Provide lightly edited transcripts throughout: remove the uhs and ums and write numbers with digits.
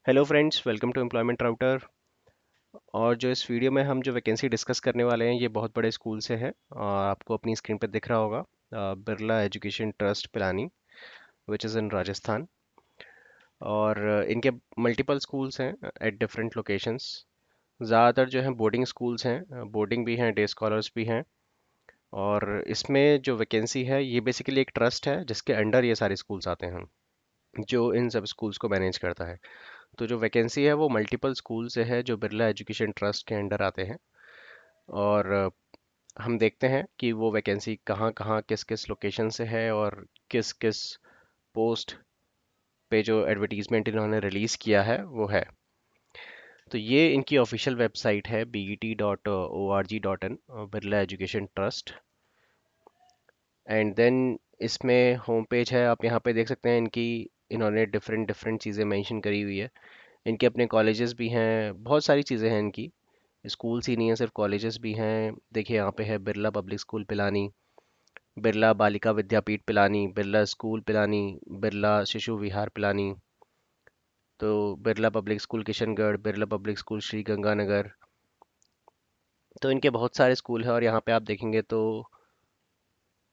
Hello friends, welcome to employment router. और जो इस वीडियो में हम जो वैकेंसी डिस्कस करने वाले हैं ये बहुत बड़े स्कूल से है और आपको अपनी स्क्रीन पर दिख रहा होगा Birla education trust Pilani which is in Rajasthan. और इनके मल्टीपल स्कूल्स हैं एट डिफरेंट लोकेशंस। ज़्यादातर जो हैं बोर्डिंग स्कूल्स हैं, बोर्डिंग भी हैं, डे स्कॉलर्स भी हैं। और इसमें जो वैकेंसी है ये बेसिकली एक ट्रस्ट है जिसके अंडर ये सारे स्कूल्स आते हैं, जो इन सब स्कूल्स को मैनेज करता है। तो जो वैकेंसी है वो मल्टीपल स्कूल से है जो बिरला एजुकेशन ट्रस्ट के अंडर आते हैं। और हम देखते हैं कि वो वैकेंसी कहाँ कहाँ किस किस लोकेशन से है और किस किस पोस्ट पे जो एडवर्टीजमेंट इन्होंने रिलीज़ किया है वो है। तो ये इनकी ऑफिशियल वेबसाइट है bet.org.in, Birla education trust. And then इसमें होम पेज है, आप यहाँ पे देख सकते हैं इनकी, इन्होंने डिफरेंट डिफरेंट चीज़ें मेंशन करी हुई है। इनके अपने कॉलेजेस भी हैं, बहुत सारी चीज़ें हैं इनकी। स्कूल्स ही नहीं है, सिर्फ कॉलेजेस भी हैं। देखिए यहाँ पे है बिरला पब्लिक स्कूल पिलानी, बिरला बालिका विद्यापीठ पिलानी, बिरला स्कूल पिलानी, बिरला शिशु विहार पिलानी, तो Birla public school Kishangarh, Birla public school Shri Ganganagar. तो इनके बहुत सारे स्कूल हैं और यहाँ पे आप देखेंगे तो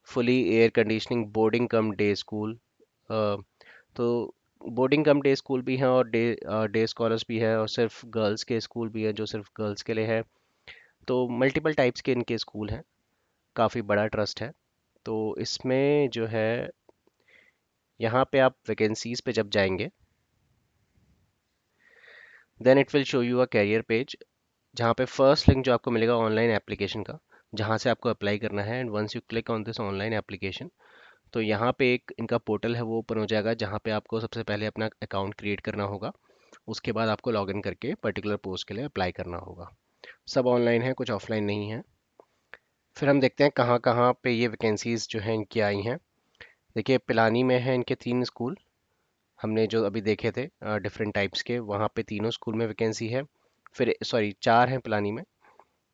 फुली एयर कंडीशनिंग बोर्डिंग कम डे स्कूल। तो बोर्डिंग कम डे स्कूल भी हैं और डे स्कॉलर्स भी है, और सिर्फ गर्ल्स के स्कूल भी हैं जो सिर्फ गर्ल्स के लिए है। तो मल्टीपल टाइप्स के इनके स्कूल हैं, काफ़ी बड़ा ट्रस्ट है। तो इसमें जो है, यहाँ पे आप वैकेंसीज पे जब जाएंगे then it will show you a career page, जहाँ पे फर्स्ट लिंक जो आपको मिलेगा ऑनलाइन एप्लीकेशन का, जहाँ से आपको अप्लाई करना है। And once you click on this online application, तो यहाँ पे एक इनका पोर्टल है वो ओपन हो जाएगा, जहाँ पे आपको सबसे पहले अपना अकाउंट क्रिएट करना होगा। उसके बाद आपको लॉगिन करके पर्टिकुलर पोस्ट के लिए अप्लाई करना होगा। सब ऑनलाइन है, कुछ ऑफलाइन नहीं है। फिर हम देखते हैं कहाँ कहाँ पे ये वैकेंसीज जो हैं इनकी आई हैं। देखिए पिलानी में है इनके 3 स्कूल, हमने जो अभी देखे थे डिफरेंट टाइप्स के, वहाँ पे तीनों स्कूल में वैकेंसी है। फिर सॉरी 4 हैं पिलानी में,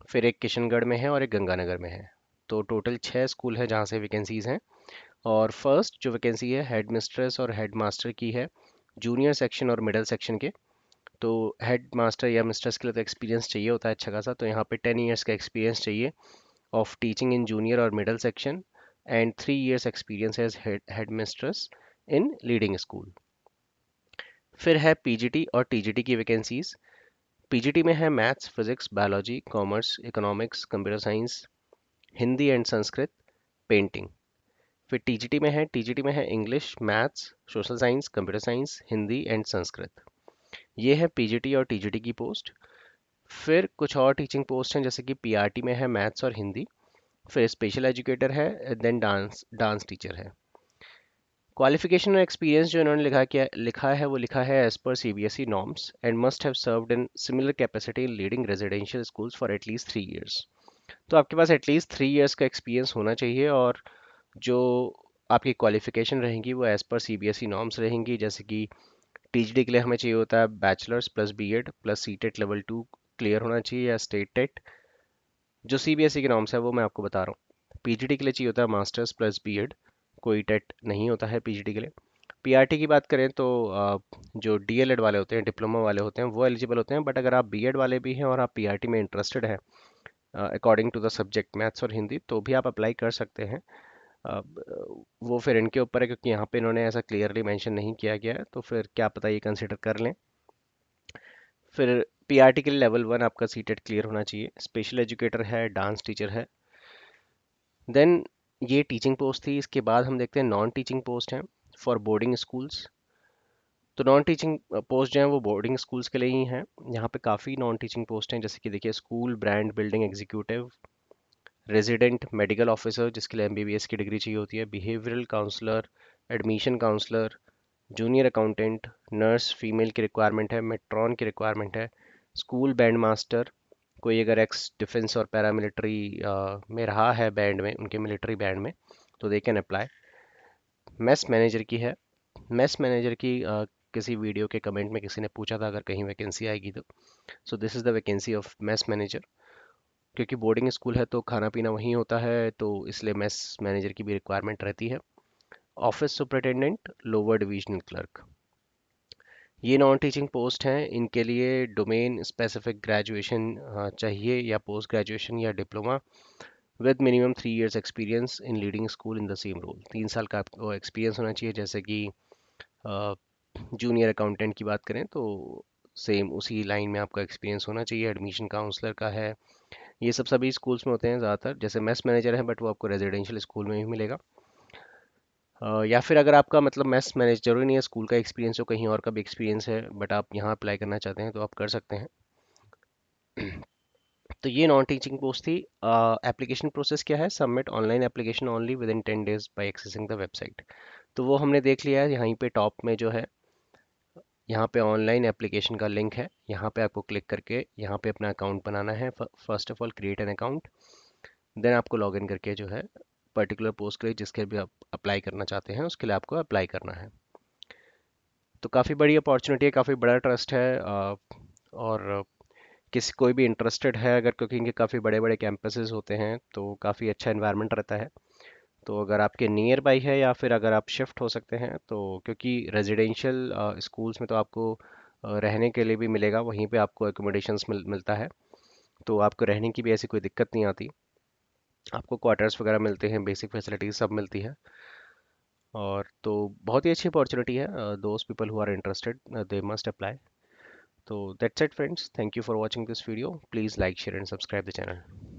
फिर एक किशनगढ़ में है और एक गंगानगर में है। तो टोटल 6 स्कूल है जहाँ से वैकेंसीज हैं। और फर्स्ट जो वैकेंसी है हेड मिस्ट्रेस और हेड मास्टर की है, जूनियर सेक्शन और मिडिल सेक्शन के। तो हेड मास्टर या मिस्ट्रेस के लिए तो एक्सपीरियंस चाहिए होता है अच्छा खासा, तो यहाँ पे 10 ईयर्स का एक्सपीरियंस चाहिए ऑफ टीचिंग इन जूनियर और middle section, and 3 years experience as head mistress in leading school. फिर है पीजीटी और टीजीटी की वैकेंसीज। पीजीटी में है maths, physics, biology, commerce, economics, computer science, Hindi and Sanskrit, painting. फिर टीजीटी में है English, maths, social science, computer science, Hindi and Sanskrit. ये है पीजीटी और टीजीटी की पोस्ट। फिर कुछ और टीचिंग पोस्ट हैं, जैसे कि पीआरटी में है मैथ्स और हिंदी। फिर स्पेशल एजुकेटर है, देन डांस डांस टीचर है। क्वालिफिकेशन और एक्सपीरियंस जो इन्होंने लिखा है as per CBSE norms and must have served in similar capacity in leading residential schools for at least 3 years. तो आपके पास एटलीस्ट 3 ईयर्स का एक्सपीरियंस होना चाहिए। और जो आपकी क्वालिफिकेशन रहेंगी वो एज पर सीबीएसई नॉर्म्स रहेंगी, जैसे कि टीजीडी के लिए हमें चाहिए होता है bachelors plus BEd plus CTET level 2 clear होना चाहिए, या स्टेट टेट। जो सीबीएसई के नॉर्म्स है वो मैं आपको बता रहा हूँ। पीजीडी के लिए चाहिए होता है मास्टर्स प्लस बीएड, कोई टेट नहीं होता है पीजीडी के लिए। पीआरटी की बात करें तो जो डीएलएड वाले होते हैं, डिप्लोमा वाले होते हैं, वो एलिजिबल होते हैं। बट अगर आप बीएड वाले भी हैं और आप पीआरटी में इंटरेस्टेड हैं according to the subject maths और हिंदी, तो भी आप अप्लाई कर सकते हैं। वो फिर इनके ऊपर है, क्योंकि यहाँ पे इन्होंने ऐसा क्लियरली मेंशन नहीं किया गया है, तो फिर क्या पता ये कंसिडर कर लें। फिर पीआरटी के लिए लेवल 1 आपका सीटेट क्लियर होना चाहिए। स्पेशल एजुकेटर है, डांस टीचर है। देन ये टीचिंग पोस्ट थी। इसके बाद हम देखते हैं नॉन टीचिंग पोस्ट हैं फॉर बोर्डिंग स्कूल्स। तो नॉन टीचिंग पोस्ट जो है वो बोर्डिंग स्कूल्स के लिए ही हैं। यहाँ पे काफ़ी नॉन टीचिंग पोस्ट हैं, जैसे कि देखिए school brand building executive, resident medical officer जिसके लिए एमबीबीएस की डिग्री चाहिए होती है, behavioural counsellor, admission counsellor, junior accountant, nurse female की रिक्वायरमेंट है, मेट्रॉन की रिक्वायरमेंट है, स्कूल बैंड मास्टर, कोई अगर एक्स डिफेंस और पैरामिलिट्री में रहा है बैंड में, उनके मिलिट्री बैंड में, तो they can apply. Mess manager की है। मेस मैनेजर की किसी वीडियो के कमेंट में किसी ने पूछा था अगर कहीं वैकेंसी आएगी तो। So this is the vacancy of mess manager. क्योंकि बोर्डिंग स्कूल है तो खाना पीना वहीं होता है, तो इसलिए मेस मैनेजर की भी रिक्वायरमेंट रहती है। Office superintendent, lower divisional clerk, ये नॉन टीचिंग पोस्ट हैं, इनके लिए डोमेन स्पेसिफिक ग्रेजुएशन चाहिए या पोस्ट ग्रेजुएशन या diploma with minimum 3 years experience in leading school in the same role. 3 साल का आपको एक्सपीरियंस होना चाहिए। जैसे कि जूनियर अकाउंटेंट की बात करें तो सेम उसी लाइन में आपका एक्सपीरियंस होना चाहिए। एडमिशन काउंसलर का है, ये सब सभी स्कूल्स में होते हैं ज़्यादातर। जैसे मेस मैनेजर है, बट वो आपको रेजिडेंशियल स्कूल में ही मिलेगा। या फिर अगर आपका मतलब मेस मैनेज जरूरी नहीं है स्कूल का एक्सपीरियंस हो, कहीं और का भी एक्सपीरियंस है बट आप यहाँ अप्लाई करना चाहते हैं तो आप कर सकते हैं। तो ये नॉन टीचिंग पोस्ट थी। एप्लीकेशन प्रोसेस क्या है? Submit online application only within 10 days by accessing the website. तो वो हमने देख लिया है। यहीं पे टॉप में जो है, यहाँ पे ऑनलाइन एप्लीकेशन का लिंक है। यहाँ पे आपको क्लिक करके यहाँ पे अपना अकाउंट बनाना है। First of all create an account, then आपको लॉग इन करके जो है पर्टिकुलर पोस्ट के लिए जिसके भी आप अप्लाई करना चाहते हैं उसके लिए आपको अप्लाई करना है। तो काफ़ी बड़ी अपॉर्चुनिटी है, काफ़ी बड़ा ट्रस्ट है। और किसी कोई भी इंटरेस्टेड है अगर, क्योंकि इनके काफ़ी बड़े बड़े कैंपसेस होते हैं तो काफ़ी अच्छा इन्वायरमेंट रहता है। तो अगर आपके नियर बाई है या फिर अगर आप शिफ्ट हो सकते हैं तो, क्योंकि रेजिडेंशियल स्कूल्स में तो आपको रहने के लिए भी मिलेगा, वहीं पे आपको एकोमोडेशंस मिलता है। तो आपको रहने की भी ऐसी कोई दिक्कत नहीं आती। आपको क्वार्टर्स वगैरह मिलते हैं, बेसिक फैसिलिटीज सब मिलती है। और तो बहुत ही अच्छी अपॉर्चुनिटी है। Those people who are interested they must apply. तो that's it friends, thank you for watching this video. Please like share and subscribe the channel.